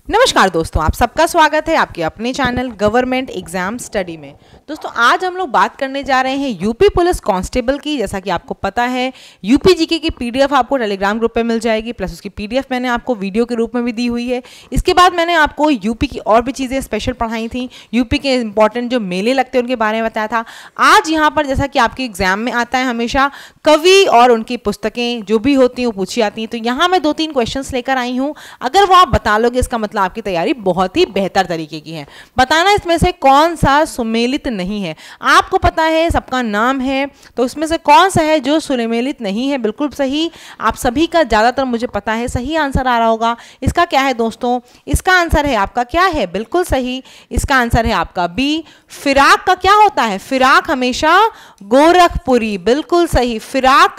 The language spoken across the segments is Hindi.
नमस्कार दोस्तों, आप सबका स्वागत है आपके अपने चैनल गवर्नमेंट एग्जाम स्टडी में। दोस्तों आज हम लोग बात करने जा रहे हैं यूपी पुलिस कांस्टेबल की। जैसा कि आपको पता है यूपी जीके की पीडीएफ आपको टेलीग्राम ग्रुप पे मिल जाएगी, प्लस उसकी पीडीएफ मैंने आपको वीडियो के रूप में भी दी हुई है। इसके बाद मैंने आपको यूपी की और भी चीज़ें स्पेशल पढ़ाई थी, यूपी के इंपॉर्टेंट जो मेले लगते हैं उनके बारे में बताया था। आज यहाँ पर जैसा कि आपके एग्जाम में आता है हमेशा कवि और उनकी पुस्तकें जो भी होती हैं वो पूछी जाती हैं, तो यहाँ मैं 2-3 क्वेश्चन लेकर आई हूँ। अगर वो आप बता लोगे इसका मतलब आपकी तैयारी बहुत ही बेहतर तरीके की है। बताना इसमें से कौन सा सुमेलित नहीं है। आपको पता है सबका नाम है, तो उसमें से कौन सा है जो सुमेलित नहीं है। बिल्कुल सही, आप सभी का ज़्यादातर मुझे पता है सही आंसर आ रहा होगा। इसका क्या है दोस्तों? इसका आंसर है आपका क्या है? बिल्कुल सही, इसका आंसर है आपका बी। फिराक का क्या होता है? फिराक हमेशा गोरखपुरी। बिल्कुल सही, फिराक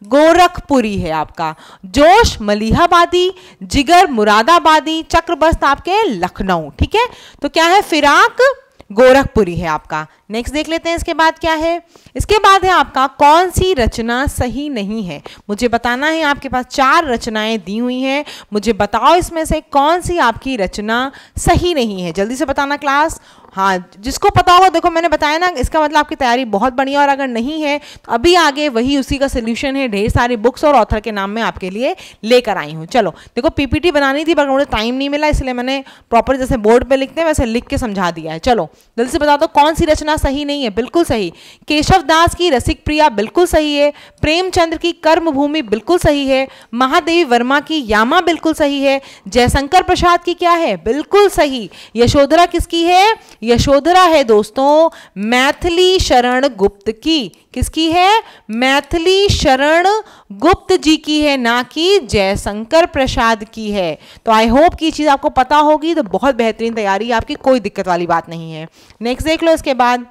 गोरखपुरी है आपका। जोश मलिहाबादी, जिगर मुरादाबादी, चक्रबस्त आपके लखनऊ। ठीक है, तो क्या है? फिराक गोरखपुरी है आपका। नेक्स्ट देख लेते हैं इसके बाद क्या है। इसके बाद है आपका कौन सी रचना सही नहीं है। मुझे बताना है, आपके पास 4 रचनाएं दी हुई हैं, मुझे बताओ इसमें से कौन सी आपकी रचना सही नहीं है। जल्दी से बताना क्लास। हाँ, जिसको पता होगा, देखो मैंने बताया ना, इसका मतलब आपकी तैयारी बहुत बढ़िया। और अगर नहीं है तो अभी आगे वही उसी का सोल्यूशन है, ढेर सारी बुक्स और ऑथर के नाम में आपके लिए लेकर आई हूँ। चलो देखो, पीपीटी बनानी थी पर मुझे टाइम नहीं मिला, इसलिए मैंने प्रॉपर जैसे बोर्ड पे लिखते हैं वैसे लिख के समझा दिया है। चलो जल्दी से बता दो कौन सी रचना सही नहीं है। बिल्कुल सही, केशव दास की रसिक प्रिया बिल्कुल सही है। प्रेमचंद्र की कर्मभूमि बिल्कुल सही है। महादेवी वर्मा की यामा बिल्कुल सही है। जयशंकर प्रसाद की क्या है? बिल्कुल सही। यशोधरा किसकी है? यशोधरा है दोस्तों मैथिली शरण गुप्त की। किसकी है? मैथिली शरण गुप्त जी की है, ना कि जयशंकर प्रसाद की है। तो आई होप की चीज आपको पता होगी, तो बहुत बेहतरीन तैयारी, आपकी कोई दिक्कत वाली बात नहीं है। नेक्स्ट देख लो। इसके बाद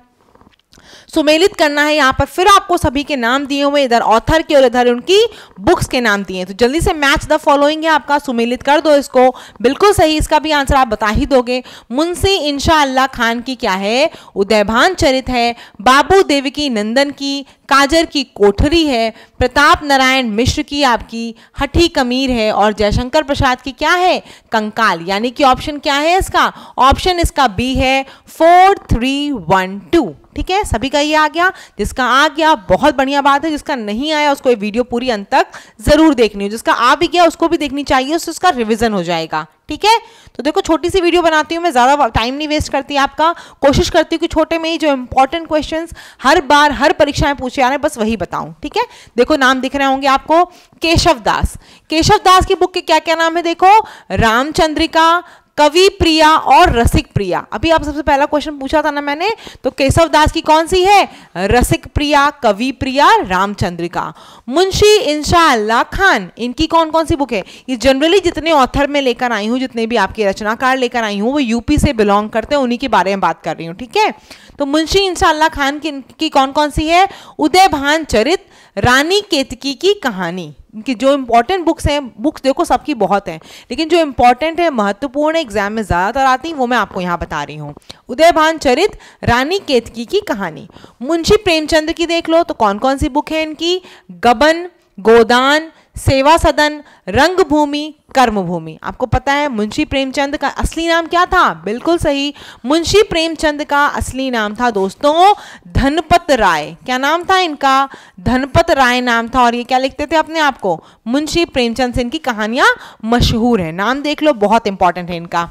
सुमेलित करना है। यहाँ पर फिर आपको सभी के नाम दिए हुए, इधर ऑथर के और इधर उनकी बुक्स के नाम दिए हैं, तो जल्दी से मैच द फॉलोइंग है आपका, सुमेलित कर दो इसको। बिल्कुल सही, इसका भी आंसर आप बता ही दोगे। मुंशी इंशाअल्लाह खान की क्या है? उदयभान चरित है। बाबू देवकी नंदन की काजर की कोठरी है। प्रताप नारायण मिश्र की आपकी हठी कमीर है। और जयशंकर प्रसाद की क्या है? कंकाल। यानी कि ऑप्शन क्या है इसका? ऑप्शन इसका बी है 4, 3, 1, 2। ठीक है, सभी का ये आ गया। जिसका आ गया बहुत बढ़िया बात है, जिसका नहीं आया उसको ये वीडियो पूरी अंत तक जरूर देखनी हो। जिसका आ भी गया उसको भी देखनी चाहिए, उससे उसका रिवीजन हो जाएगा। ठीक है, तो देखो छोटी सी वीडियो बनाती हूँ मैं, ज़्यादा टाइम नहीं वेस्ट करती आपका। कोशिश करती हूँ कि छोटे में ही जो इंपॉर्टेंट क्वेश्चंस हर बार हर परीक्षा में पूछे जा रहे हैं बस वही बताऊँ। ठीक है, देखो नाम दिख रहे होंगे आपको, केशव दास। केशव दास की बुक के क्या क्या नाम है? देखो, रामचंद्रिका, कवि प्रिया और रसिक प्रिया। अभी आप सबसे पहला क्वेश्चन पूछा था ना मैंने, तो केशव दास की कौन सी है? रसिक प्रिया, कवि प्रिया, रामचंद्रिका। मुंशी इंशाअल्लाह खान, इनकी कौन कौन सी बुक है? ये जनरली जितने ऑथर में लेकर आई हूँ, जितने भी आपके रचनाकार लेकर आई हूँ, वो यूपी से बिलोंग करते हैं, उन्हीं के बारे में बात कर रही हूँ। ठीक है, तो मुंशी इंशाअल्लाह खान की कौन कौन सी है? उदयभान चरित, रानी केतकी की कहानी। इनकी जो इंपॉर्टेंट बुक्स हैं, बुक्स देखो सबकी बहुत हैं, लेकिन जो इंपॉर्टेंट है, महत्वपूर्ण एग्जाम में ज़्यादातर आती हैं, वो मैं आपको यहाँ बता रही हूँ। उदयभान चरित, रानी केतकी की कहानी। मुंशी प्रेमचंद की देख लो, तो कौन कौन सी बुक है इनकी? गबन, गोदान, सेवा सदन, रंगभूमि, कर्मभूमि। आपको पता है मुंशी प्रेमचंद का असली नाम क्या था? बिल्कुल सही, मुंशी प्रेमचंद का असली नाम था दोस्तों धनपत राय। क्या नाम था इनका? धनपत राय नाम था। और ये क्या लिखते थे अपने आप को? मुंशी प्रेमचंद से इनकी कहानियां मशहूर हैं। नाम देख लो, बहुत इंपॉर्टेंट है इनका।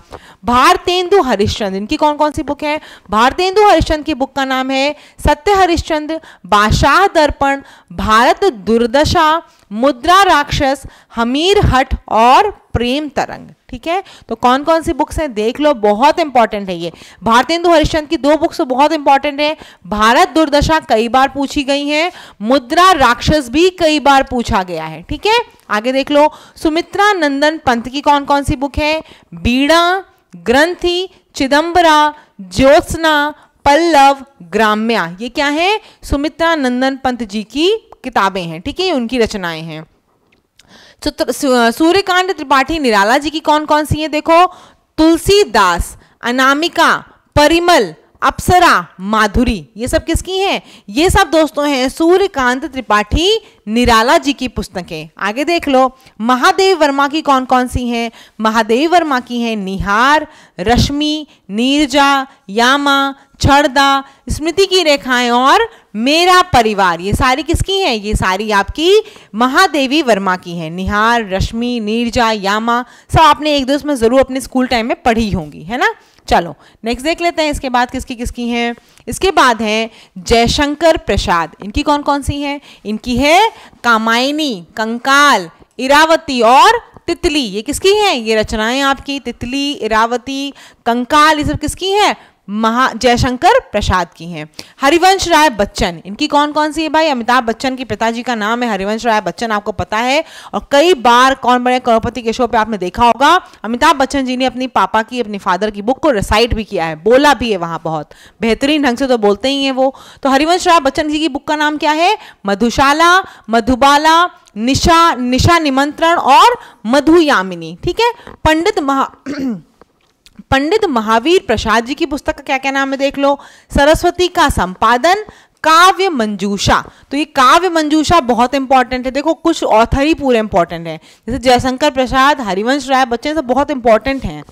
भारतेंदु हरिश्चंद्र, इनकी कौन कौन सी बुक है? भारतेंदु हरिश्चंद्र की बुक का नाम है सत्य हरिश्चंद्र, बादशाह दर्पण, भारत दुर्दशा, मुद्रा राक्षस, हमीर हट और प्रेम तरंग। ठीक है, तो कौन कौन सी बुक्स हैं देख लो, बहुत इंपॉर्टेंट है ये। भारतेंदु हरिश्चंद्र की 2 बुक्स बहुत इंपॉर्टेंट है। भारत दुर्दशा कई बार पूछी गई है, मुद्रा राक्षस भी कई बार पूछा गया है। ठीक है, आगे देख लो। सुमित्रा नंदन पंत की कौन कौन सी बुक है? बीड़ा, ग्रंथि, चिदंबरा, ज्योत्सना, पल्लव, ग्राम्या। ये क्या है? सुमित्रा नंदन पंत जी की किताबें हैं। ठीक है, उनकी रचनाएं हैं। सूर्यकांत त्रिपाठी निराला जी की कौन कौन सी हैं? देखो, तुलसीदास, अनामिका, परिमल, अप्सरा, माधुरी, ये सब किसकी हैं? ये सब दोस्तों हैं सूर्यकांत त्रिपाठी निराला जी की पुस्तकें। आगे देख लो, महादेव वर्मा की कौन कौन सी हैं? महादेव वर्मा की हैं निहार, रश्मि, नीरजा, यामा, छड़दा, स्मृति की रेखाएं और मेरा परिवार। ये सारी किसकी हैं? ये सारी आपकी महादेवी वर्मा की हैं। निहार, रश्मि, नीरजा, यामा, सब आपने एक दोस्त में जरूर अपने स्कूल टाइम में पढ़ी होंगी, है ना। चलो नेक्स्ट देख लेते हैं इसके बाद किसकी किसकी हैं। इसके बाद है जयशंकर प्रसाद, इनकी कौन कौन सी हैं? इनकी है कामायनी, कंकाल, इरावती और तितली। ये किसकी हैं? ये रचनाएं आपकी तितली, इरावती, कंकाल, ये सब किसकी हैं? जयशंकर प्रसाद की हैं। हरिवंश राय बच्चन, इनकी कौन कौन सी है भाई? अमिताभ बच्चन के पिताजी का नाम है हरिवंश राय बच्चन, आपको पता है। और कई बार कौन बने करोड़पति के शो पे आपने देखा होगा, अमिताभ बच्चन जी ने अपनी पापा की, अपनी फादर की बुक को रिसाइट भी किया है, बोला भी है वहां, बहुत बेहतरीन ढंग से तो बोलते ही हैं वो। तो हरिवंश राय बच्चन जी की बुक का नाम क्या है? मधुशाला, मधुबाला, निशा निमंत्रण और मधुयामिनी। ठीक है। पंडित महावीर प्रसाद जी की पुस्तक का क्या क्या नाम है देख लो। सरस्वती का संपादन, काव्य मंजूषा। तो ये काव्य मंजूषा बहुत इंपॉर्टेंट है। देखो कुछ ऑथर ही पूरे इंपॉर्टेंट है, जैसे जयशंकर प्रसाद, हरिवंश राय बच्चन, सब बहुत इंपॉर्टेंट हैं।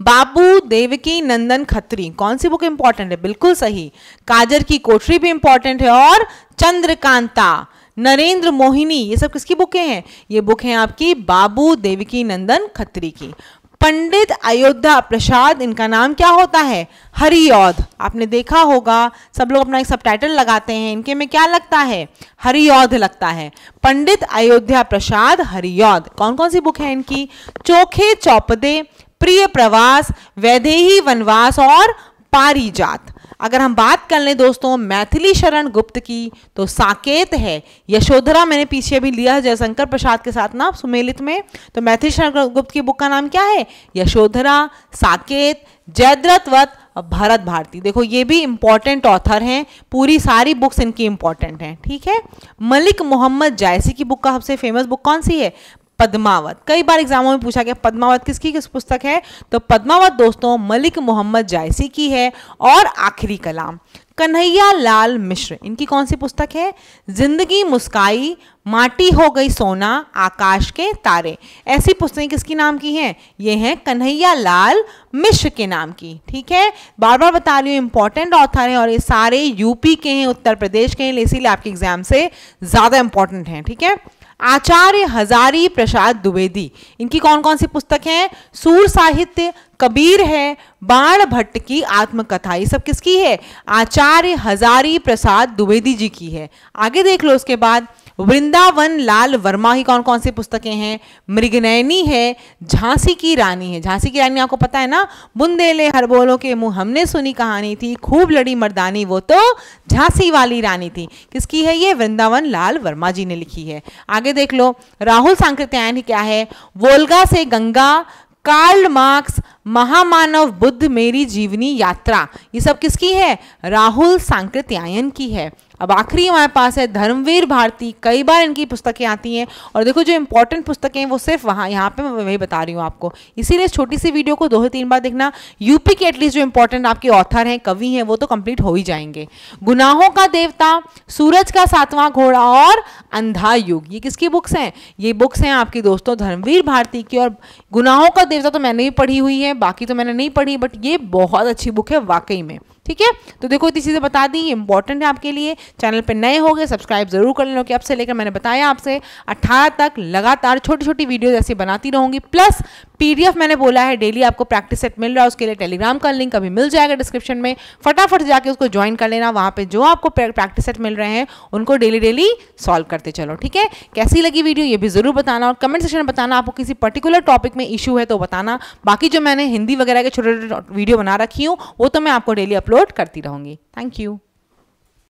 बाबू देवकी नंदन खत्री, कौन सी बुक इंपॉर्टेंट है? बिल्कुल सही, काजर की कोठरी भी इंपॉर्टेंट है। और चंद्रकांता, नरेंद्र मोहिनी, ये सब किसकी बुकें हैं? ये बुक हैं आपकी बाबू देवकी नंदन खत्री की। पंडित अयोध्या प्रसाद, इनका नाम क्या होता है? हरिऔध। आपने देखा होगा सब लोग अपना एक सबटाइटल लगाते हैं, इनके में क्या लगता है? हरिऔध लगता है। पंडित अयोध्या प्रसाद हरिऔध। कौन कौन सी बुक है इनकी? चोखे चौपदे, प्रिय प्रवास, वैदेही वनवास और पारिजात। अगर हम बात कर लें दोस्तों मैथिली शरण गुप्त की, तो साकेत है। यशोधरा मैंने पीछे भी लिया है जयशंकर प्रसाद के साथ ना सुमेलित में। तो मैथिली शरण गुप्त की बुक का नाम क्या है? यशोधरा, साकेत, जयद्रथ वत और भरत भारती। देखो ये भी इंपॉर्टेंट ऑथर हैं, पूरी सारी बुक्स इनकी इंपॉर्टेंट हैं। ठीक है। मलिक मोहम्मद जायसी की बुक का सबसे फेमस बुक कौन सी है? पद्मावत। कई बार एग्जामों में पूछा गया पद्मावत किसकी किस पुस्तक है? तो पद्मावत दोस्तों मलिक मोहम्मद जायसी की है। और आखिरी कलाम कन्हैया लाल मिश्र, इनकी कौन सी पुस्तक है? जिंदगी मुस्काई, माटी हो गई सोना, आकाश के तारे। ऐसी पुस्तकें किसकी नाम की हैं? ये हैं कन्हैया लाल मिश्र के नाम की। ठीक है, बार बार बता रही हूँ इंपॉर्टेंट ऑथर हैं और ये सारे यूपी के हैं, उत्तर प्रदेश के हैं, इसीलिए आपके एग्जाम से ज्यादा इंपॉर्टेंट हैं। ठीक है। आचार्य हजारी प्रसाद द्विवेदी, इनकी कौन कौन सी पुस्तक हैं? सूर साहित्य, कबीर है, बाण भट्ट की आत्मकथा। ये सब किसकी है? आचार्य हजारी प्रसाद द्विवेदी जी की है। आगे देख लो उसके बाद वृंदावन लाल वर्मा की कौन कौन सी पुस्तकें हैं? मृगनयनी है, झांसी की रानी है। झांसी की रानी आपको पता है ना, बुंदेले हर बोलों के मुंह हमने सुनी कहानी थी, खूब लड़ी मर्दानी वो तो झांसी वाली रानी थी। किसकी है ये? वृंदावन लाल वर्मा जी ने लिखी है। आगे देख लो राहुल सांकृत्यायन क्या है? वोल्गा से गंगा, कार्ल मार्क्स, महामानव बुद्ध, मेरी जीवनी यात्रा। ये सब किसकी है? राहुल सांकृत्यायन की है। अब आखिरी हमारे पास है धर्मवीर भारती। कई बार इनकी पुस्तकें आती हैं और देखो जो इंपॉर्टेंट पुस्तकें हैं वो सिर्फ वहाँ यहाँ पे मैं वही बता रही हूँ आपको, इसीलिए छोटी सी वीडियो को 2 से 3 बार देखना। यूपी के एटलीस्ट जो इंपॉर्टेंट आपके ऑथर हैं, कवि हैं, वो तो कंप्लीट हो ही जाएंगे। गुनाहों का देवता, सूरज का 7वां घोड़ा और अंधा युग, ये किसकी बुक्स हैं? ये बुक्स हैं आपकी दोस्तों धर्मवीर भारती की। और गुनाहों का देवता तो मैंने भी पढ़ी हुई है, बाकी तो मैंने नहीं पढ़ी, बट ये बहुत अच्छी बुक है वाकई में। ठीक है, तो देखो इतनी चीज़ें बता दी, इंपॉर्टेंट है आपके लिए। चैनल पे नए हो गए सब्सक्राइब जरूर कर लेना, कि अब से लेकर मैंने बताया आपसे 18 तक लगातार छोटी छोटी वीडियो ऐसी बनाती रहूंगी। प्लस PDF मैंने बोला है डेली आपको प्रैक्टिस सेट मिल रहा है, उसके लिए टेलीग्राम का लिंक अभी मिल जाएगा डिस्क्रिप्शन में, फटाफट जाके उसको ज्वाइन कर लेना। वहाँ पे जो आपको प्रैक्टिस सेट मिल रहे हैं उनको डेली सॉल्व करते चलो। ठीक है, कैसी लगी वीडियो ये भी जरूर बताना, और कमेंट सेक्शन में बताना आपको किसी पर्टिकुलर टॉपिक में इशू है तो बताना। बाकी जो मैंने हिंदी वगैरह के छोटे छोटे वीडियो बना रखी हूँ वो तो मैं आपको डेली अपलोड करती रहूँगी। Thank you.